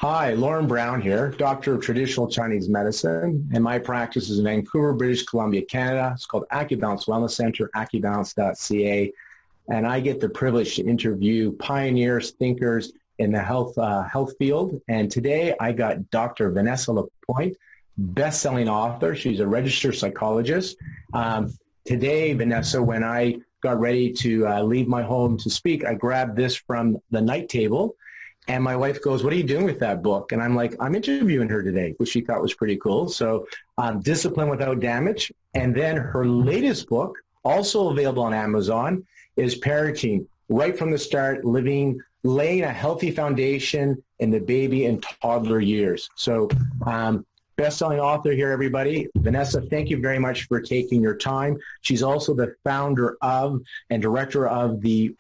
Hi, Lorne Brown here, Doctor of Traditional Chinese Medicine, and my practice is in Vancouver, British Columbia, Canada. It's called AcuBalance Wellness Center, acubalance.ca, and I get the privilege to interview pioneers, thinkers in the health field. And today I got Dr. Vanessa Lapointe, best-selling author. She's a registered psychologist. Today, Vanessa, when I got ready to leave my home to speak, I grabbed this from the night table. And my wife goes, "What are you doing with that book?" And I'm like, "I'm interviewing her today," which she thought was pretty cool. So Discipline Without Damage. And then her latest book, also available on Amazon, is Parenting, right from the start, laying a healthy foundation in the baby and toddler years. So best-selling author here, everybody. Vanessa, thank you very much for taking your time. She's also the founder of and director of the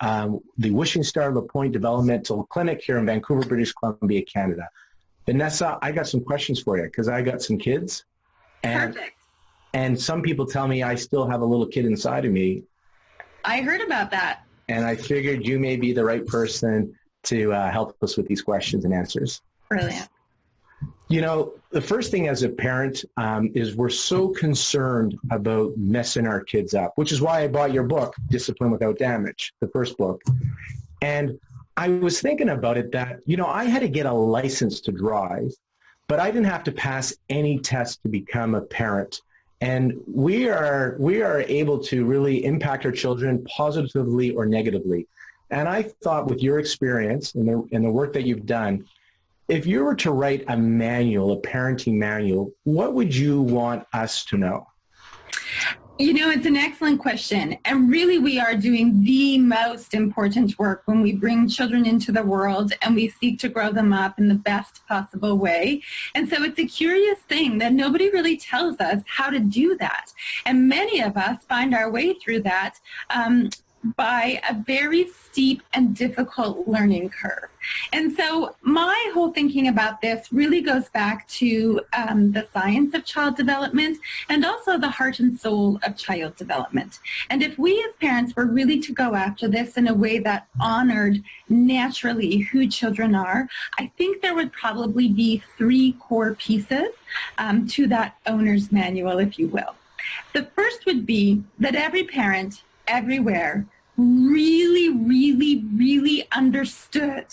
Wishing Star Lapointe Developmental Clinic here in Vancouver, British Columbia, Canada. Vanessa, I got some questions for you because I got some kids. Perfect. And some people tell me I still have a little kid inside of me. I heard about that. And I figured you may be the right person to help us with these questions and answers. Brilliant. You know, the first thing as a parent is we're so concerned about messing our kids up, which is why I bought your book, Discipline Without Damage, the first book. And I was thinking about it that, you know, I had to get a license to drive, but I didn't have to pass any test to become a parent. And we are able to really impact our children positively or negatively. And I thought with your experience and the work that you've done, if you were to write a manual, a parenting manual, what would you want us to know? You know, it's an excellent question. And really, we are doing the most important work when we bring children into the world and we seek to grow them up in the best possible way. And so it's a curious thing that nobody really tells us how to do that. And many of us find our way through that by a very steep and difficult learning curve. And so my whole thinking about this really goes back to the science of child development and also the heart and soul of child development. And if we as parents were really to go after this in a way that honored naturally who children are, I think there would probably be three core pieces to that owner's manual, if you will. The first would be that every parent everywhere really understood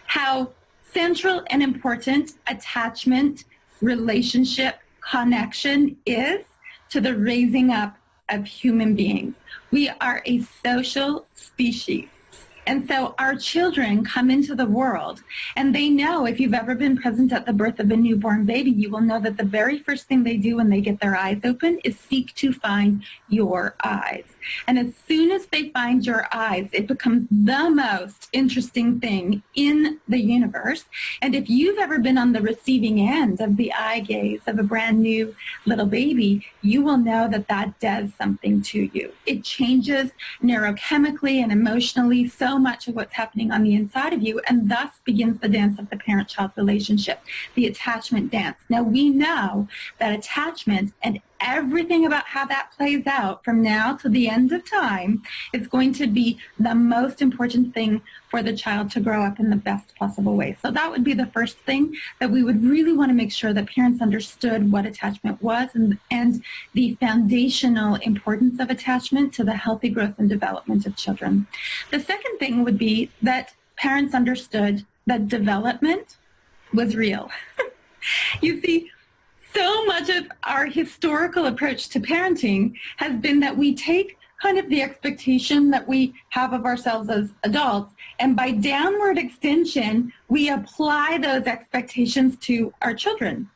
how central and important attachment, relationship, connection is to the raising up of human beings. We are a social species. And so our children come into the world and they know, if you've ever been present at the birth of a newborn baby, you will know that the very first thing they do when they get their eyes open is seek to find your eyes. And as soon as they find your eyes, it becomes the most interesting thing in the universe. And if you've ever been on the receiving end of the eye gaze of a brand new little baby, you will know that that does something to you. It changes neurochemically and emotionally so much of what's happening on the inside of you, and thus begins the dance of the parent-child relationship, the attachment dance. Now, we know that attachment and everything about how that plays out from now to the end of time is going to be the most important thing for the child to grow up in the best possible way. So that would be the first thing, that we would really want to make sure that parents understood what attachment was and the foundational importance of attachment to the healthy growth and development of children. The second thing would be that parents understood that development was real. You see, so much of our historical approach to parenting has been that we take kind of the expectation that we have of ourselves as adults, and by downward extension, we apply those expectations to our children.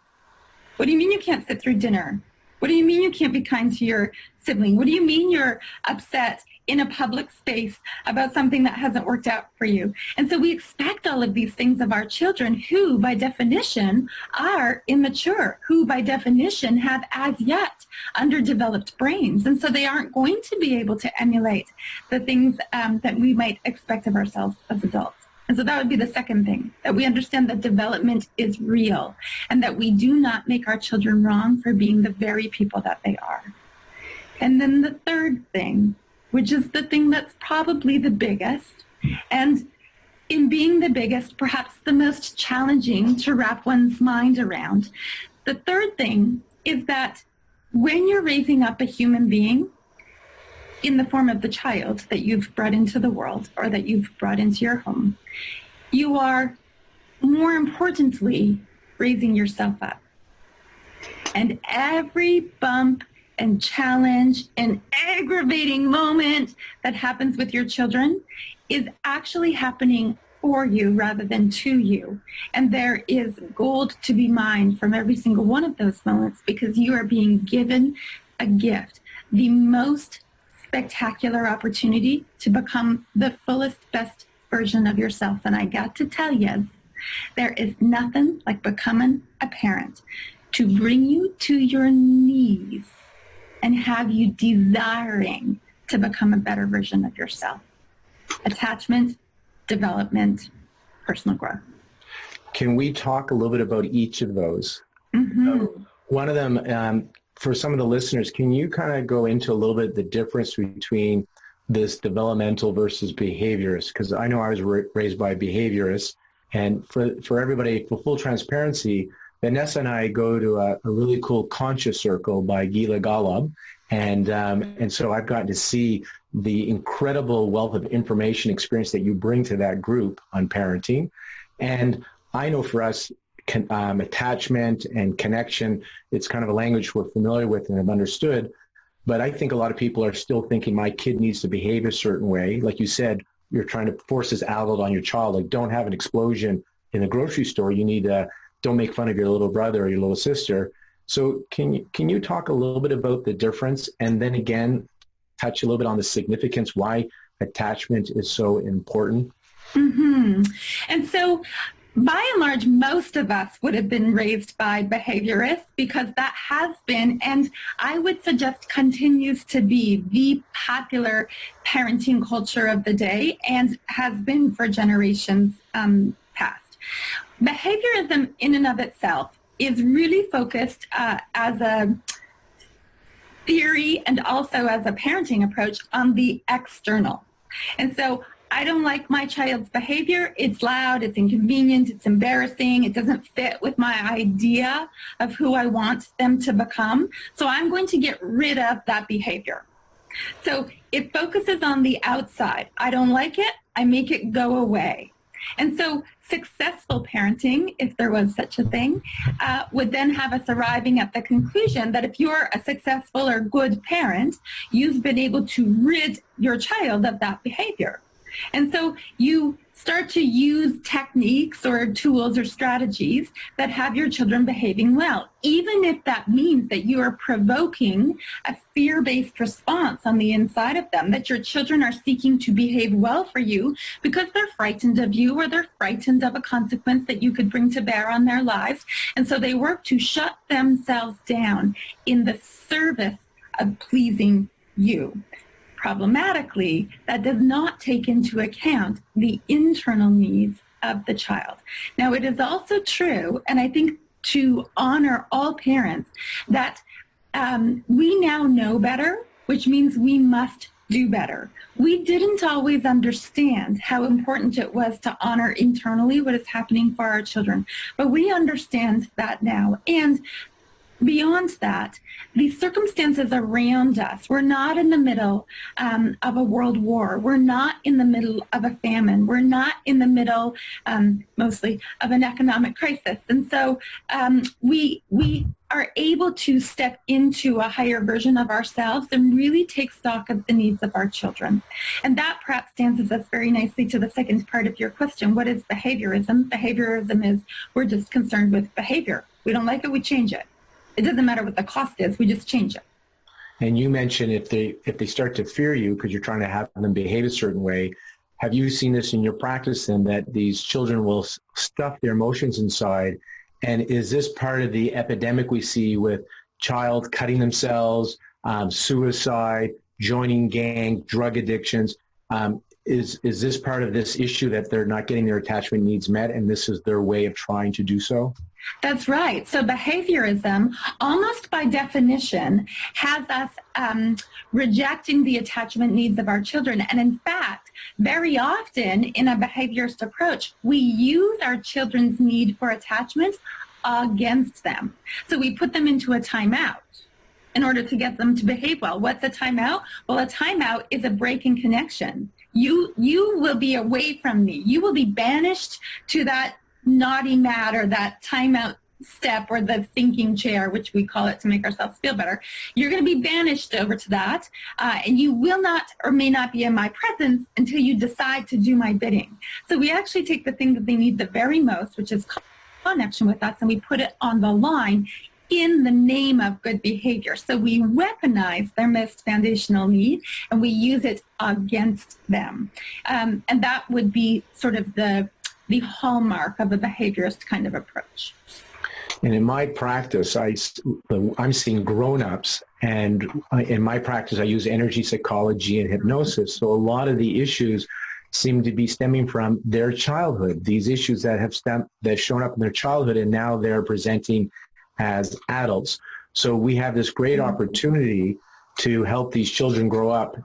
What do you mean you can't sit through dinner? What do you mean you can't be kind to your sibling? What do you mean you're upset in a public space about something that hasn't worked out for you? And so we expect all of these things of our children who, by definition, are immature, who, by definition, have as yet underdeveloped brains. And so they aren't going to be able to emulate the things that we might expect of ourselves as adults. And so that would be the second thing, that we understand that development is real and that we do not make our children wrong for being the very people that they are. And then the third thing, which is the thing that's probably the biggest, and in being the biggest, perhaps the most challenging to wrap one's mind around. The third thing is that when you're raising up a human being in the form of the child that you've brought into the world or that you've brought into your home, you are, more importantly, raising yourself up. And every bump and challenge and aggravating moment that happens with your children is actually happening for you rather than to you. And there is gold to be mined from every single one of those moments because you are being given a gift, the most spectacular opportunity to become the fullest, best version of yourself. And I got to tell you, there is nothing like becoming a parent to bring you to your knees and have you desiring to become a better version of yourself. Attachment, development, personal growth. Can we talk a little bit about each of those? One of them, for some of the listeners, can you kind of go into a little bit the difference between this developmental versus behaviorist? Because I know I was raised by behaviorists, and for everybody, for full transparency, Vanessa and I go to a really cool conscious circle by Gila Golub, and so I've gotten to see the incredible wealth of information experience that you bring to that group on parenting. And I know for us, attachment and connection, it's kind of a language we're familiar with and have understood. But I think a lot of people are still thinking my kid needs to behave a certain way. Like you said, you're trying to force this adult on your child. Like, don't have an explosion in the grocery store. You need to, don't make fun of your little brother or your little sister. So can you talk a little bit about the difference, and then again, touch a little bit on the significance, why attachment is so important? And so by and large, most of us would have been raised by behaviorists because that has been, and I would suggest continues to be, the popular parenting culture of the day and has been for generations past. Behaviorism in and of itself is really focused as a theory and also as a parenting approach on the external. And so I don't like my child's behavior. It's loud, it's inconvenient, it's embarrassing, it doesn't fit with my idea of who I want them to become. So I'm going to get rid of that behavior. So it focuses on the outside. I don't like it, I make it go away. And so successful parenting, if there was such a thing, would then have us arriving at the conclusion that if you're a successful or good parent, you've been able to rid your child of that behavior. And so you start to use techniques or tools or strategies that have your children behaving well, even if that means that you are provoking a fear-based response on the inside of them, that your children are seeking to behave well for you because they're frightened of you or they're frightened of a consequence that you could bring to bear on their lives. And so they work to shut themselves down in the service of pleasing you. Problematically, that does not take into account the internal needs of the child. Now, it is also true, and I think to honor all parents, that we now know better, which means we must do better. We didn't always understand how important it was to honor internally what is happening for our children, but we understand that now. And beyond that, the circumstances around us, we're not in the middle of a world war. We're not in the middle of a famine. We're not in the middle, mostly, of an economic crisis. And so we are able to step into a higher version of ourselves and really take stock of the needs of our children. And that perhaps stances us very nicely to the second part of your question. What is behaviorism? Behaviorism is we're just concerned with behavior. We don't like it, we change it. It doesn't matter what the cost is, we just change it. And you mentioned if they start to fear you because you're trying to have them behave a certain way, have you seen this in your practice then, that these children will stuff their emotions inside? And is this part of the epidemic we see with child cutting themselves, suicide, joining gang, drug addictions? Is this part of this issue that they're not getting their attachment needs met and this is their way of trying to do so? That's right. So behaviorism, almost by definition, has us rejecting the attachment needs of our children. And in fact, very often in a behaviorist approach, we use our children's need for attachment against them. So we put them into a timeout in order to get them to behave well. What's a timeout? Well, a timeout is a break in connection. You will be away from me. You will be banished to that naughty mat or that timeout step or the thinking chair, which we call it to make ourselves feel better. You're going to be banished over to that, and you will not or may not be in my presence until you decide to do my bidding. So we actually take the thing that they need the very most, which is connection with us, and we put it on the line in the name of good behavior. So we weaponize their most foundational need, and we use it against them. And that would be sort of the hallmark of a behaviorist kind of approach. And in my practice, I'm seeing grown-ups, and in my practice, I use energy psychology and hypnosis. So a lot of the issues seem to be stemming from their childhood, these issues that have shown up in their childhood, and now they're presenting as adults. So we have this great opportunity to help these children grow up,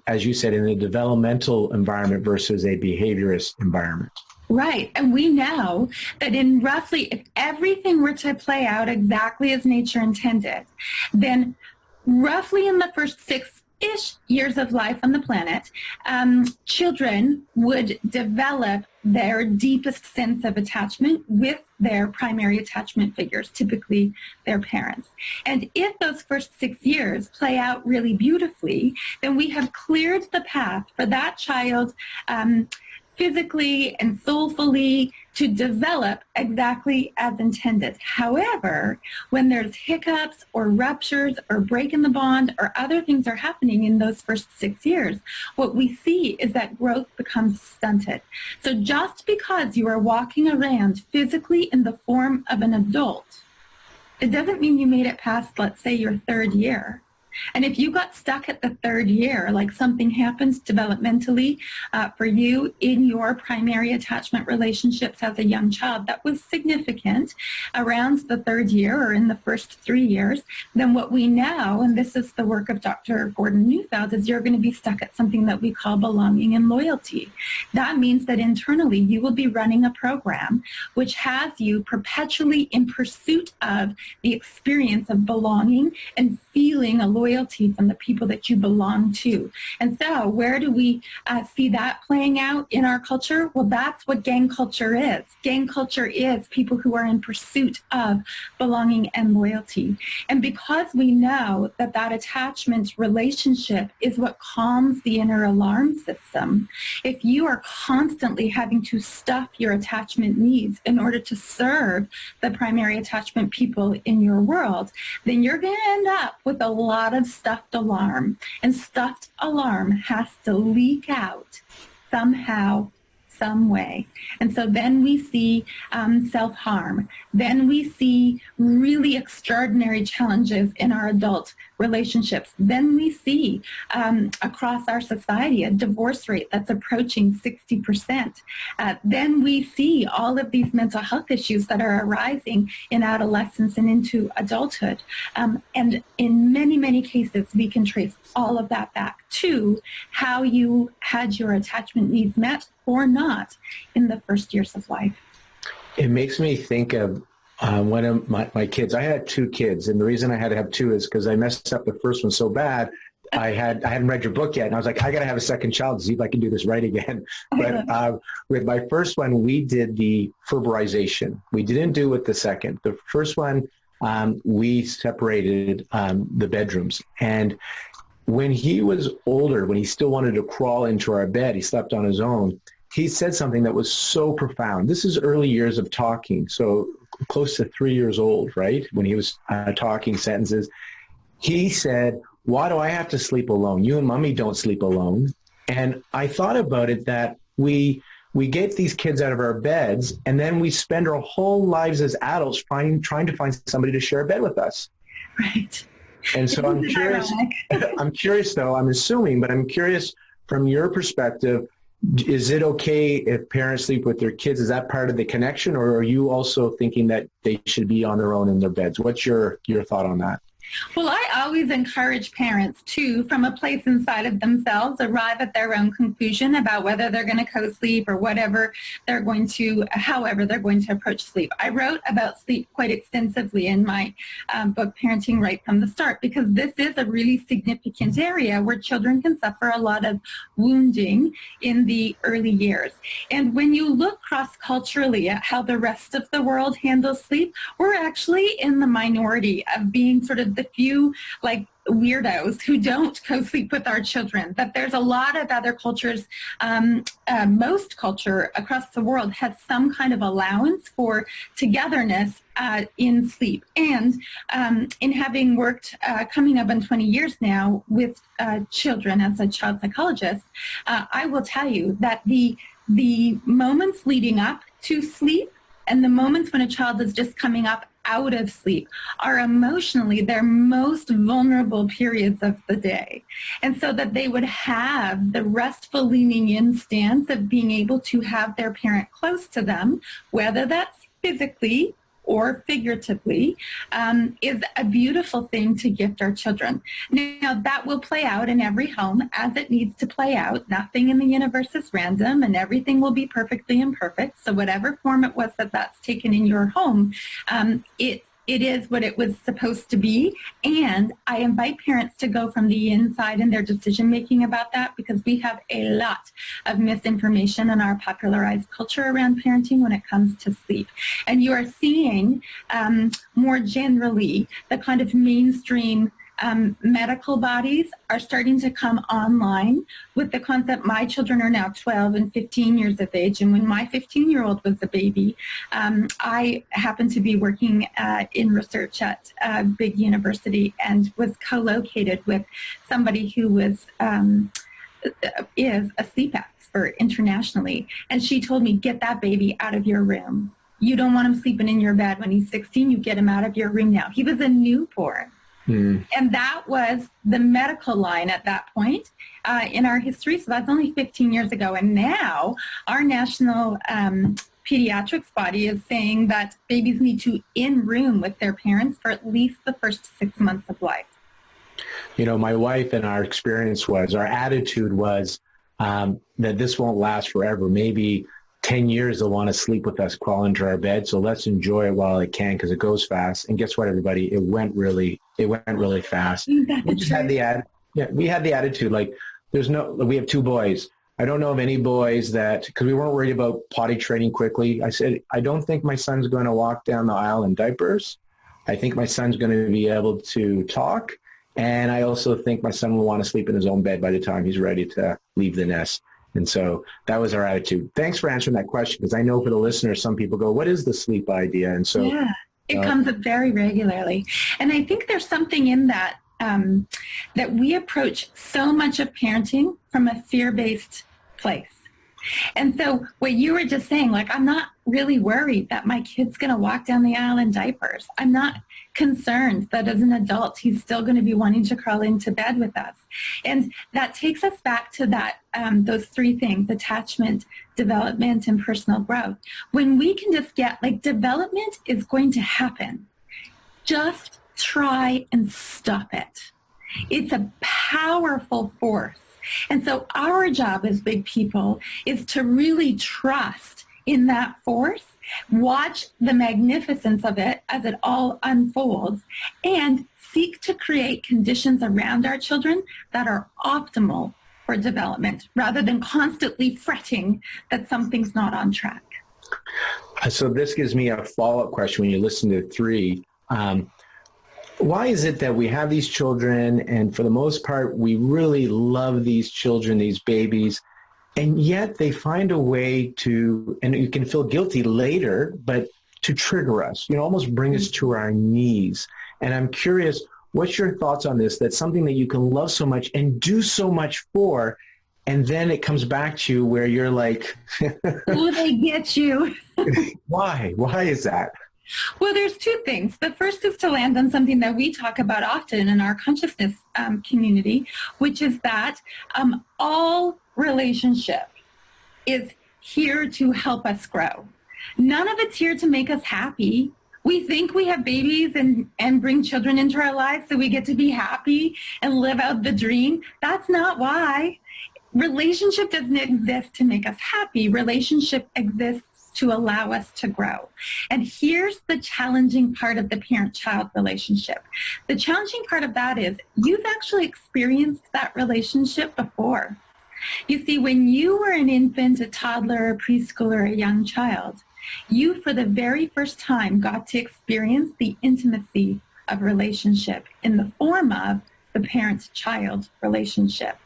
as you said, in a developmental environment versus a behaviorist environment. Right. And we know that if everything were to play out exactly as nature intended, then roughly in the first 6-ish years of life on the planet, children would develop their deepest sense of attachment with their primary attachment figures, typically their parents. And if those first 6 years play out really beautifully, then we have cleared the path for that child physically and soulfully to develop exactly as intended. However, when there's hiccups or ruptures or break in the bond or other things are happening in those first 6 years, what we see is that growth becomes stunted. So just because you are walking around physically in the form of an adult, it doesn't mean you made it past, let's say, your 3rd year. And if you got stuck at the 3rd year, like something happens developmentally for you in your primary attachment relationships as a young child that was significant around the 3rd year or in the first 3 years, then what we know, and this is the work of Dr. Gordon Neufeld, is you're going to be stuck at something that we call belonging and loyalty. That means that internally you will be running a program which has you perpetually in pursuit of the experience of belonging and feeling a loyalty from the people that you belong to. And so where do we see that playing out in our culture? Well, that's what gang culture is. Gang culture is people who are in pursuit of belonging and loyalty. And because we know that that attachment relationship is what calms the inner alarm system, if you are constantly having to stuff your attachment needs in order to serve the primary attachment people in your world, then you're going to end up with a lot of stuffed alarm. And stuffed alarm has to leak out somehow, some way. And so then we see self-harm. Then we see really extraordinary challenges in our adult relationships. Then we see across our society a divorce rate that's approaching 60%. Then we see all of these mental health issues that are arising in adolescence and into adulthood. And in many, many cases, we can trace all of that back to how you had your attachment needs met or not in the first years of life. It makes me think of one of my kids. I had 2 kids, and the reason I had to have 2 is because I messed up the first one so bad. I hadn't read your book yet, and I was like, I got to have a second child to see if I can do this right again. But with my first one, we did the ferberization. We didn't do it with the second. The first one, we separated the bedrooms. And when he was older, when he still wanted to crawl into our bed, he slept on his own, he said something that was so profound. This is early years of talking, so close to 3 years old, right? When he was talking sentences. He said, "Why do I have to sleep alone? You and mommy don't sleep alone." And I thought about it that we get these kids out of our beds, and then we spend our whole lives as adults trying to find somebody to share a bed with us. Right. And so I'm curious, though, I'm assuming, but I'm curious from your perspective, is it okay if parents sleep with their kids? Is that part of the connection, or are you also thinking that they should be on their own in their beds? What's your thought on that? Well, I always encourage parents to, from a place inside of themselves, arrive at their own conclusion about whether they're going to co-sleep or however they're going to approach sleep. I wrote about sleep quite extensively in my book, Parenting Right from the Start, because this is a really significant area where children can suffer a lot of wounding in the early years. And when you look cross-culturally at how the rest of the world handles sleep, we're actually in the minority of being sort of the few like weirdos who don't co-sleep with our children. That there's a lot of other cultures, most culture across the world has some kind of allowance for togetherness in sleep. And in having worked coming up on 20 years now with children as a child psychologist, I will tell you that the moments leading up to sleep and the moments when a child is just coming up out of sleep are emotionally their most vulnerable periods of the day. And so that they would have the restful leaning in stance of being able to have their parent close to them, whether that's physically or figuratively, is a beautiful thing to gift our children. Now, that will play out in every home as it needs to play out. Nothing in the universe is random, and everything will be perfectly imperfect. So whatever form it was that's taken in your home, it is what it was supposed to be. And I invite parents to go from the inside in their decision making about that, because we have a lot of misinformation in our popularized culture around parenting when it comes to sleep. And you are seeing more generally the kind of mainstream medical bodies are starting to come online with the concept. My children are now 12 and 15 years of age, and when my 15-year-old was a baby, I happened to be working in research at a big university and was co-located with somebody who was is a sleep expert internationally, and she told me, get that baby out of your room. You don't want him sleeping in your bed when he's 16. You get him out of your room now. He was a newborn. And that was the medical line at that point in our history. So that's only 15 years ago. And now our national pediatrics body is saying that babies need to in room with their parents for at least the first 6 months of life. You know, my wife and our experience was, our attitude was that this won't last forever. Maybe 10 years they'll want to sleep with us, crawl into our bed. So let's enjoy it while it can, because it goes fast. And guess what, everybody? It went really fast. We just had we had the attitude like, we have 2 boys. I don't know of any boys that, because we weren't worried about potty training quickly. I said, I don't think my son's going to walk down the aisle in diapers. I think my son's going to be able to talk. And I also think my son will want to sleep in his own bed by the time he's ready to leave the nest. And so that was our attitude. Thanks for answering that question, because I know for the listeners, some people go, what is the sleep idea? And so yeah, it comes up very regularly. And I think there's something in that, that we approach so much of parenting from a fear-based place. And so what you were just saying, like, I'm not really worried that my kid's going to walk down the aisle in diapers. I'm not concerned that as an adult, he's still going to be wanting to crawl into bed with us. And that takes us back to that, those 3 things: attachment, development, and personal growth. When we can just get, like, development is going to happen. Just try and stop it. It's a powerful force. And so our job as big people is to really trust in that force, watch the magnificence of it as it all unfolds, and seek to create conditions around our children that are optimal for development, rather than constantly fretting that something's not on track. So this gives me a follow-up question when you listen to 3. Why is it that we have these children, and for the most part, we really love these children, these babies, and yet they find a way to, and you can feel guilty later, but to trigger us, almost bring us to our knees. And I'm curious, what's your thoughts on this? That's something that you can love so much and do so much for, and then it comes back to you where you're like, will they get you? Why? Why is that? Well, there's 2 things. The first is to land on something that we talk about often in our consciousness community, which is that all relationship is here to help us grow. None of it's here to make us happy. We think we have babies and bring children into our lives so we get to be happy and live out the dream. That's not why. Relationship doesn't exist to make us happy. Relationship exists to allow us to grow. And here's the challenging part of the parent-child relationship. The challenging part of that is you've actually experienced that relationship before. You see, when you were an infant, a toddler, a preschooler, a young child, you for the very first time got to experience the intimacy of relationship in the form of the parent-child relationship.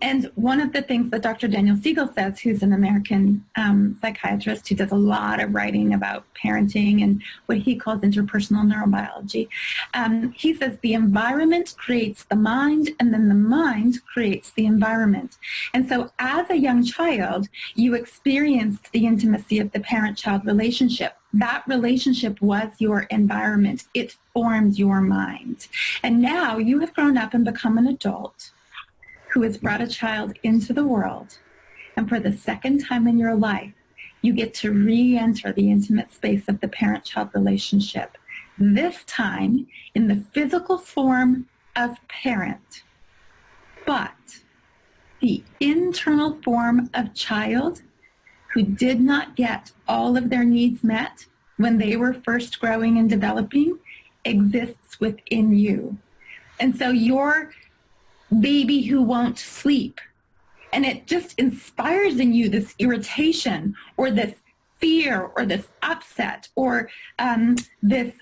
And one of the things that Dr. Daniel Siegel says, who's an American psychiatrist who does a lot of writing about parenting and what he calls interpersonal neurobiology, he says the environment creates the mind, and then the mind creates the environment. And so as a young child, you experienced the intimacy of the parent-child relationship. That relationship was your environment. It formed your mind. And now you have grown up and become an adult who has brought a child into the world. And for the second time in your life, you get to re-enter the intimate space of the parent-child relationship, this time in the physical form of parent, but the internal form of child who did not get all of their needs met when they were first growing and developing exists within you. And so your baby who won't sleep, and it just inspires in you this irritation or this fear or this upset or this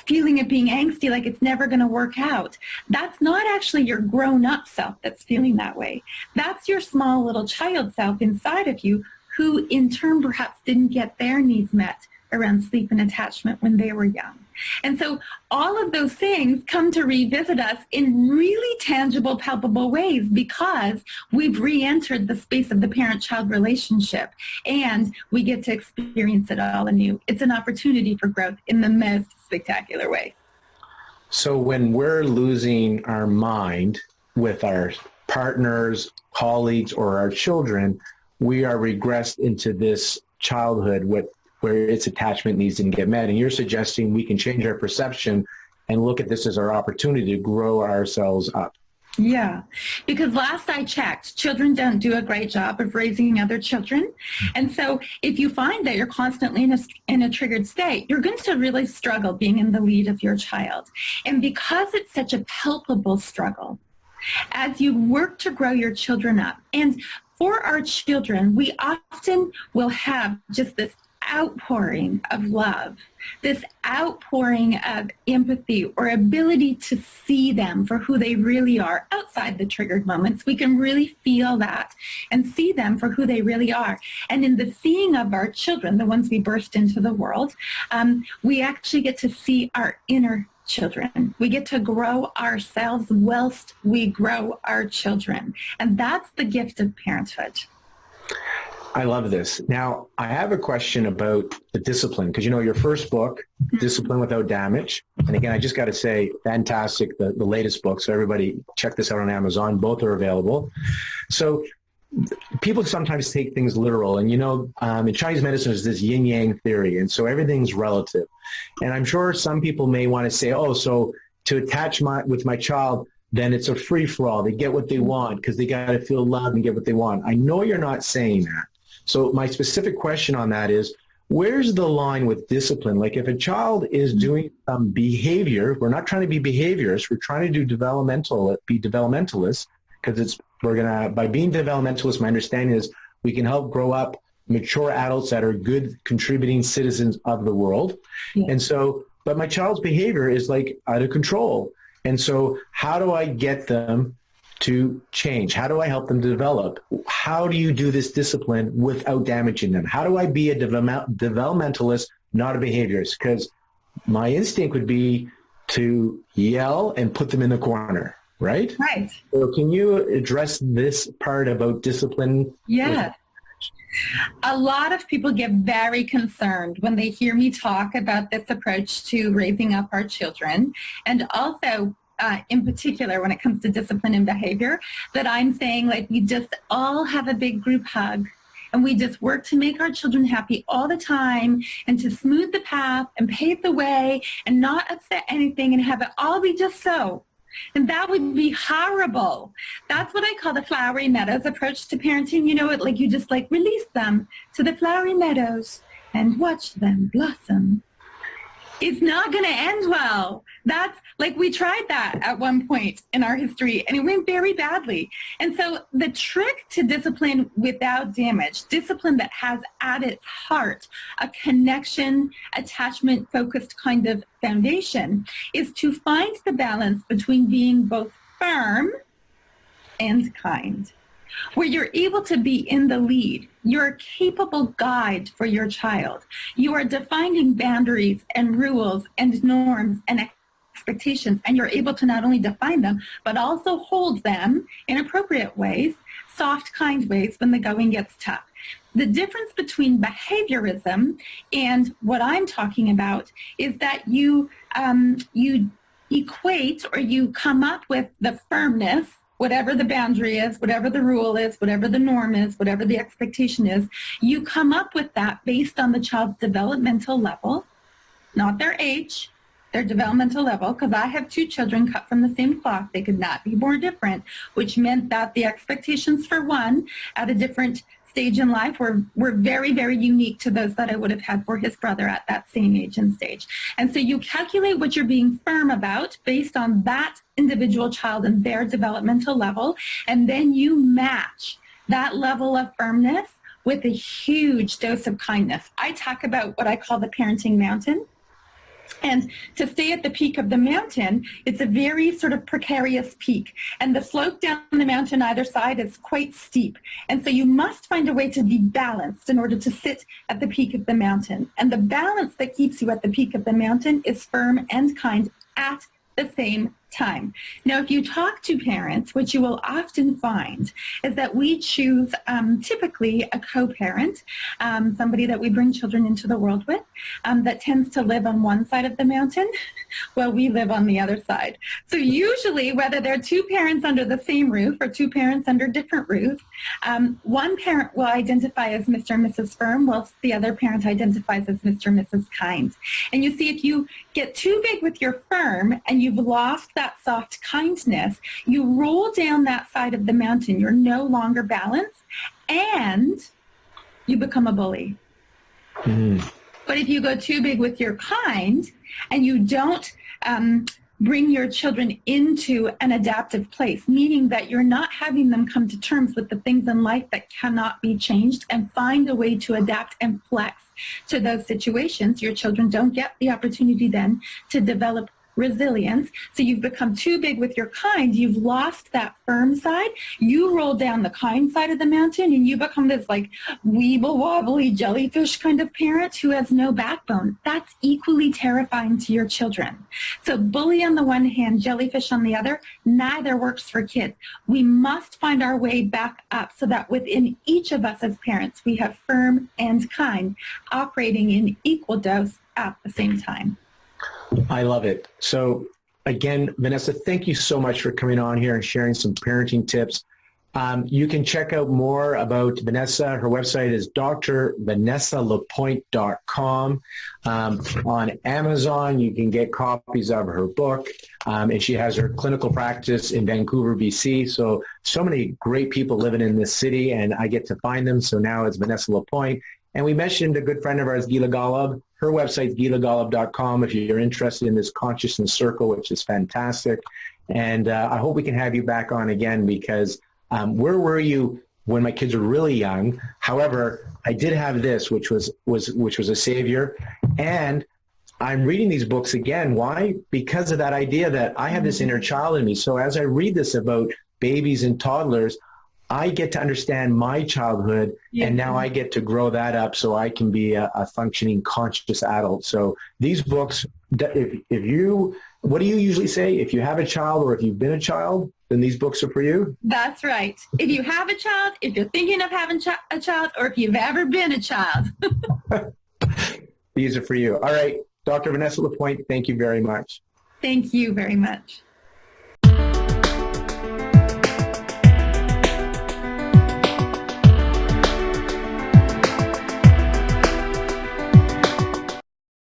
feeling of being angsty, like it's never going to work out. That's not actually your grown-up self that's feeling that way. That's your small little child self inside of you who in turn perhaps didn't get their needs met around sleep and attachment when they were young. And so all of those things come to revisit us in really tangible, palpable ways because we've re-entered the space of the parent-child relationship and we get to experience it all anew. It's an opportunity for growth in the most spectacular way. So when we're losing our mind with our partners, colleagues, or our children, we are regressed into this childhood where its attachment needs to get met. And you're suggesting we can change our perception and look at this as our opportunity to grow ourselves up. Yeah, because last I checked, children don't do a great job of raising other children. And so if you find that you're constantly in a triggered state, you're going to really struggle being in the lead of your child. And because it's such a palpable struggle, as you work to grow your children up, and for our children, we often will have just this outpouring of love, this outpouring of empathy or ability to see them for who they really are outside the triggered moments. We can really feel that and see them for who they really are. And in the seeing of our children, the ones we burst into the world, we actually get to see our inner children. We get to grow ourselves whilst we grow our children. And that's the gift of parenthood. I love this. Now, I have a question about the discipline, because you know your first book, Discipline Without Damage, and again, I just got to say, fantastic, the latest book, so everybody check this out on Amazon. Both are available. So people sometimes take things literal, and you know, in Chinese medicine, there's this yin-yang theory, and so everything's relative. And I'm sure some people may want to say, oh, so to attach with my child, then it's a free-for-all. They get what they want because they got to feel loved and get what they want. I know you're not saying that. So my specific question on that is, where's the line with discipline? Like if a child is doing behavior, we're not trying to be behaviorists, we're trying to be developmentalists, because by being developmentalists, my understanding is we can help grow up mature adults that are good contributing citizens of the world. Yeah. And so, but my child's behavior is like out of control. And so how do I get them to change? How do I help them to develop? How do you do this discipline without damaging them? How do I be a developmentalist, not a behaviorist? Because my instinct would be to yell and put them in the corner, right? Right. So can you address this part about discipline? Yes. A lot of people get very concerned when they hear me talk about this approach to raising up our children, and also in particular when it comes to discipline and behavior, that I'm saying like we just all have a big group hug and we just work to make our children happy all the time and to smooth the path and pave the way and not upset anything and have it all be just so. And that would be horrible. That's what I call the flowery meadows approach to parenting. You know, like you just like release them to the flowery meadows and watch them blossom. It's not going to end well. That's like we tried that at one point in our history and it went very badly. And so the trick to discipline without damage, discipline that has at its heart a connection, attachment focused kind of foundation, is to find the balance between being both firm and kind, where you're able to be in the lead. You're a capable guide for your child. You are defining boundaries and rules and norms and expectations, and you're able to not only define them, but also hold them in appropriate ways, soft, kind ways when the going gets tough. The difference between behaviorism and what I'm talking about is that you equate or you come up with the firmness, whatever the boundary is, whatever the rule is, whatever the norm is, whatever the expectation is, you come up with that based on the child's developmental level, not their age, their developmental level, because I have two children cut from the same cloth. They could not be more different, which meant that the expectations for one at a different stage in life were very, very unique to those that I would have had for his brother at that same age and stage. And so you calculate what you're being firm about based on that individual child and their developmental level, and then you match that level of firmness with a huge dose of kindness. I talk about what I call the parenting mountain. And to stay at the peak of the mountain, it's a very sort of precarious peak. And the slope down the mountain either side is quite steep. And so you must find a way to be balanced in order to sit at the peak of the mountain. And the balance that keeps you at the peak of the mountain is firm and kind at the same time. Now, if you talk to parents, what you will often find is that we choose typically a co-parent, somebody that we bring children into the world with, that tends to live on one side of the mountain while we live on the other side. So usually, whether they're two parents under the same roof or two parents under different roofs, one parent will identify as Mr. and Mrs. Firm, whilst the other parent identifies as Mr. and Mrs. Kind. And you see, if you get too big with your firm and you've lost that soft kindness, you roll down that side of the mountain. You're no longer balanced, and you become a bully. But if you go too big with your kind and you don't bring your children into an adaptive place, meaning that you're not having them come to terms with the things in life that cannot be changed and find a way to adapt and flex to those situations, your children don't get the opportunity then to develop resilience. So you've become too big with your kind. You've lost that firm side. You roll down the kind side of the mountain and you become this like weeble wobbly jellyfish kind of parent who has no backbone. That's equally terrifying to your children. So bully on the one hand, jellyfish on the other, neither works for kids. We must find our way back up so that within each of us as parents, we have firm and kind operating in equal dose at the same time. I love it. So again, Vanessa, thank you so much for coming on here and sharing some parenting tips. You can check out more about Vanessa. Her website is drvanessalapointe.com. On Amazon, you can get copies of her book, and she has her clinical practice in Vancouver, BC. So many great people living in this city, and I get to find them. So now it's Vanessa Lapointe. And we mentioned a good friend of ours, Gila Golub. Her website is gilagolub.com if you're interested in this consciousness circle, which is fantastic. And I hope we can have you back on again, because where were you when my kids were really young? However, I did have this, which was a savior. And I'm reading these books again. Why? Because of that idea that I have this inner child in me. So as I read this about babies and toddlers, I get to understand my childhood, and now I get to grow that up so I can be a functioning, conscious adult. So these books, what do you usually say? If you have a child or if you've been a child, then these books are for you? That's right. If you have a child, if you're thinking of having a child, or if you've ever been a child. These are for you. All right. Dr. Vanessa Lapointe, thank you very much. Thank you very much.